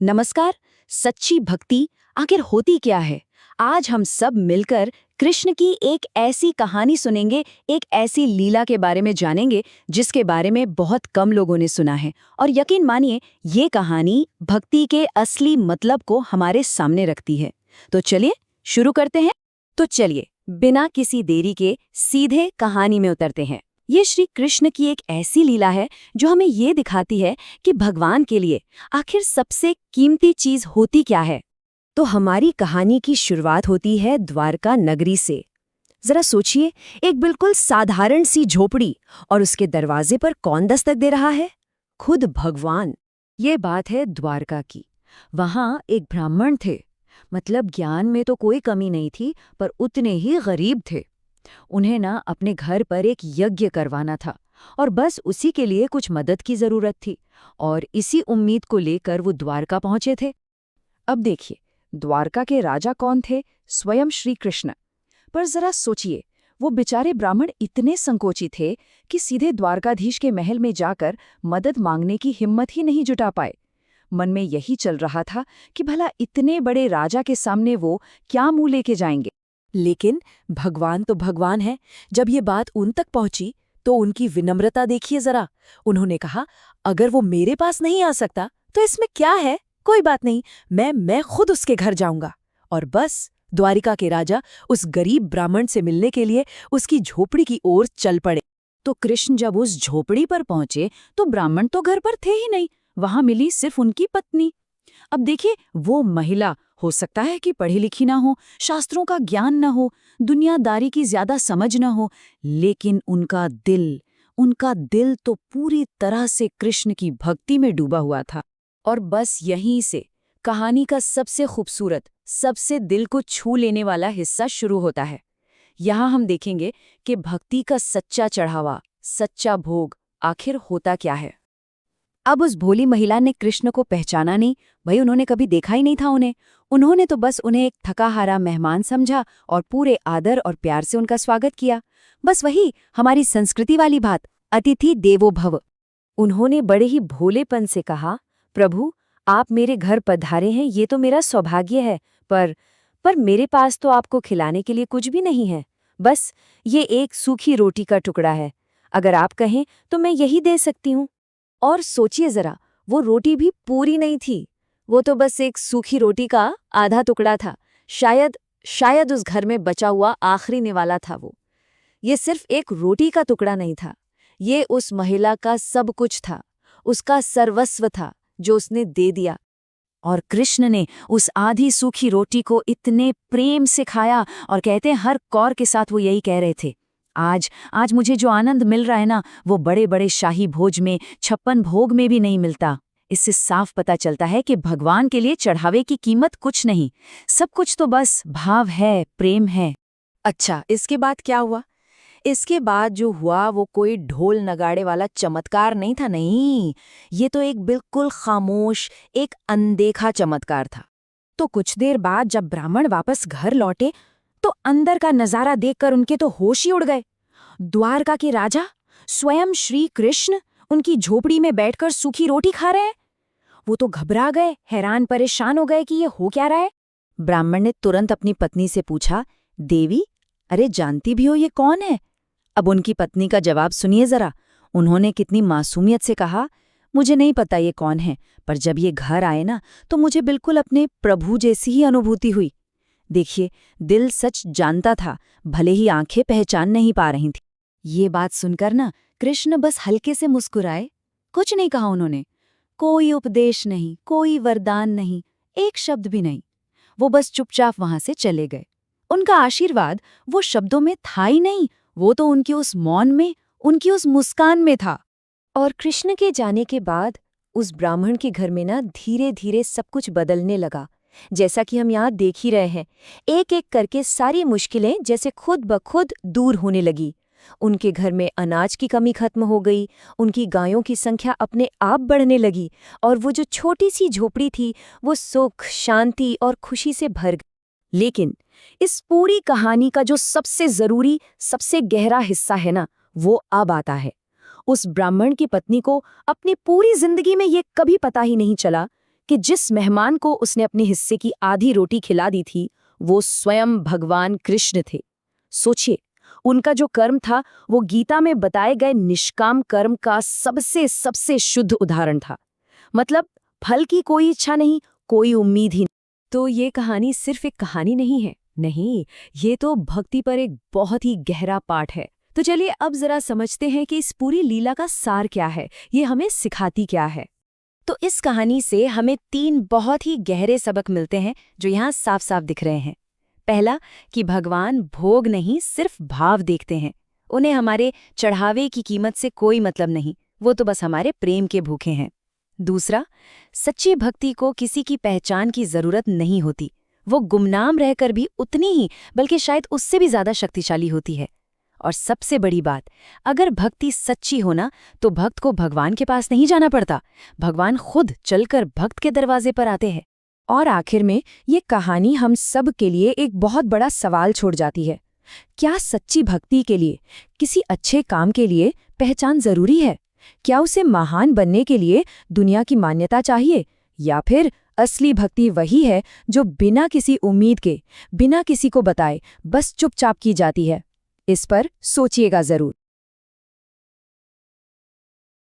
नमस्कार। सच्ची भक्ति आखिर होती क्या है? आज हम सब मिलकर कृष्ण की एक ऐसी कहानी सुनेंगे, एक ऐसी लीला के बारे में जानेंगे जिसके बारे में बहुत कम लोगों ने सुना है। और यकीन मानिए, ये कहानी भक्ति के असली मतलब को हमारे सामने रखती है। तो चलिए शुरू करते हैं। तो चलिए बिना किसी देरी के सीधे कहानी में उतरते हैं। ये श्री कृष्ण की एक ऐसी लीला है जो हमें ये दिखाती है कि भगवान के लिए आखिर सबसे कीमती चीज होती क्या है। तो हमारी कहानी की शुरुआत होती है द्वारका नगरी से। जरा सोचिए, एक बिल्कुल साधारण सी झोपड़ी, और उसके दरवाजे पर कौन दस्तक दे रहा है? खुद भगवान। ये बात है द्वारका की। वहां एक ब्राह्मण थे। मतलब ज्ञान में तो कोई कमी नहीं थी, पर उतने ही गरीब थे। उन्हें ना अपने घर पर एक यज्ञ करवाना था, और बस उसी के लिए कुछ मदद की जरूरत थी। और इसी उम्मीद को लेकर वो द्वारका पहुंचे थे। अब देखिए, द्वारका के राजा कौन थे? स्वयं श्री कृष्ण। पर जरा सोचिए, वो बेचारे ब्राह्मण इतने संकोची थे कि सीधे द्वारकाधीश के महल में जाकर मदद मांगने की हिम्मत ही नहीं जुटा पाए। मन में यही चल रहा था कि भला इतने बड़े राजा के सामने वो क्या मुंह लेके जाएंगे। लेकिन भगवान तो भगवान है। जब ये बात उन तक पहुंची तो उनकी विनम्रता देखिए जरा। उन्होंने कहा, अगर वो मेरे पास नहीं आ सकता तो इसमें क्या है, कोई बात नहीं, मैं खुद उसके घर जाऊंगा। और बस द्वारिका के राजा उस गरीब ब्राह्मण से मिलने के लिए उसकी झोपड़ी की ओर चल पड़े। तो कृष्ण जब उस झोपड़ी पर पहुंचे तो ब्राह्मण तो घर पर थे ही नहीं। वहां मिली सिर्फ उनकी पत्नी। अब देखिए, वो महिला हो सकता है कि पढ़ी लिखी ना हो, शास्त्रों का ज्ञान न हो, दुनियादारी की ज्यादा समझ न हो, लेकिन उनका दिल तो पूरी तरह से कृष्ण की भक्ति में डूबा हुआ था। और बस यहीं से कहानी का सबसे खूबसूरत, सबसे दिल को छू लेने वाला हिस्सा शुरू होता है। यहाँ हम देखेंगे कि भक्ति का सच्चा चढ़ावा, सच्चा भोग आखिर होता क्या है। अब उस भोली महिला ने कृष्ण को पहचाना नहीं। भाई, उन्होंने कभी देखा ही नहीं था उन्हें। उन्होंने तो बस उन्हें एक थका हारा मेहमान समझा और पूरे आदर और प्यार से उनका स्वागत किया। बस वही हमारी संस्कृति वाली बात, अतिथि देवो भव। उन्होंने बड़े ही भोलेपन से कहा, प्रभु, आप मेरे घर पधारे हैं, ये तो मेरा सौभाग्य है, पर मेरे पास तो आपको खिलाने के लिए कुछ भी नहीं है। बस ये एक सूखी रोटी का टुकड़ा है। अगर आप कहें तो मैं यही दे सकती हूँ। और सोचिए जरा, वो रोटी भी पूरी नहीं थी। वो तो बस एक सूखी रोटी का आधा टुकड़ा था। शायद उस घर में बचा हुआ आखिरी निवाला था वो। ये सिर्फ एक रोटी का टुकड़ा नहीं था, ये उस महिला का सब कुछ था, उसका सर्वस्व था जो उसने दे दिया। और कृष्ण ने उस आधी सूखी रोटी को इतने प्रेम से खाया, और कहते हैं हर कौर के साथ वो यही कह रहे थे, आज मुझे जो आनंद मिल रहा है ना, वो बड़े बड़े शाही भोज में, 56 भोग में भी नहीं मिलता। इससे साफ पता चलता है कि भगवान के लिए चढ़ावे की कीमत कुछ नहीं, सब कुछ तो बस भाव है, प्रेम है। अच्छा, इसके बाद क्या हुआ? इसके बाद जो हुआ वो कोई ढोल नगाड़े वाला चमत्कार नहीं था, नहीं। ये तो एक बिल्कुल खामोश, एक अनदेखा चमत्कार था। तो कुछ देर बाद जब ब्राह्मण वापस घर लौटे तो अंदर का नजारा देखकर उनके तो होश ही उड़ गए। द्वारका के राजा स्वयं श्री कृष्ण उनकी झोपड़ी में बैठकर सूखी रोटी खा रहे हैं। वो तो घबरा गए, हैरान परेशान हो गए कि ये हो क्या रहा है। ब्राह्मण ने तुरंत अपनी पत्नी से पूछा, देवी, अरे जानती भी हो ये कौन है? अब उनकी पत्नी का जवाब सुनिए जरा। उन्होंने कितनी मासूमियत से कहा, मुझे नहीं पता ये कौन है, पर जब ये घर आए ना तो मुझे बिल्कुल अपने प्रभु जैसी ही अनुभूति हुई। देखिए, दिल सच जानता था, भले ही आंखें पहचान नहीं पा रही थी। ये बात सुनकर ना कृष्ण बस हल्के से मुस्कुराए। कुछ नहीं कहा उन्होंने, कोई उपदेश नहीं, कोई वरदान नहीं, एक शब्द भी नहीं। वो बस चुपचाप वहां से चले गए। उनका आशीर्वाद वो शब्दों में था ही नहीं, वो तो उनके उस मौन में, उनकी उस मुस्कान में था। और कृष्ण के जाने के बाद उस ब्राह्मण के घर में ना धीरे धीरे सब कुछ बदलने लगा। जैसा कि हम यहाँ देख ही रहे हैं, एक एक करके सारी मुश्किलें जैसे खुद ब खुद दूर होने लगी। उनके घर में अनाज की कमी खत्म हो गई, उनकी गायों की संख्या अपने आप बढ़ने लगी, और वो जो छोटी सी झोपड़ी थी वो सुख, शांति और खुशी से भर गई। लेकिन इस पूरी कहानी का जो सबसे जरूरी, सबसे गहरा हिस्सा है ना, वो अब आता है। उस ब्राह्मण की पत्नी को अपनी पूरी जिंदगी में ये कभी पता ही नहीं चला कि जिस मेहमान को उसने अपने हिस्से की आधी रोटी खिला दी थी वो स्वयं भगवान कृष्ण थे। सोचिए, उनका जो कर्म था वो गीता में बताए गए निष्काम कर्म का सबसे सबसे शुद्ध उदाहरण था। मतलब फल की कोई इच्छा नहीं, कोई उम्मीद ही नहीं। तो ये कहानी सिर्फ एक कहानी नहीं है, नहीं, ये तो भक्ति पर एक बहुत ही गहरा पाठ है। तो चलिए अब जरा समझते हैं कि इस पूरी लीला का सार क्या है, ये हमें सिखाती क्या है। तो इस कहानी से हमें 3 बहुत ही गहरे सबक मिलते हैं जो यहाँ साफ साफ दिख रहे हैं। पहला, कि भगवान भोग नहीं सिर्फ भाव देखते हैं। उन्हें हमारे चढ़ावे की कीमत से कोई मतलब नहीं, वो तो बस हमारे प्रेम के भूखे हैं। दूसरा, सच्ची भक्ति को किसी की पहचान की जरूरत नहीं होती, वो गुमनाम रहकर भी उतनी ही बल्कि शायद उससे भी ज्यादा शक्तिशाली होती है। और सबसे बड़ी बात, अगर भक्ति सच्ची होना तो भक्त को भगवान के पास नहीं जाना पड़ता, भगवान खुद चलकर भक्त के दरवाजे पर आते हैं। और आखिर में ये कहानी हम सब के लिए एक बहुत बड़ा सवाल छोड़ जाती है। क्या सच्ची भक्ति के लिए, किसी अच्छे काम के लिए पहचान जरूरी है? क्या उसे महान बनने के लिए दुनिया की मान्यता चाहिए, या फिर असली भक्ति वही है जो बिना किसी उम्मीद के, बिना किसी को बताए बस चुपचाप की जाती है? इस पर सोचिएगा जरूर।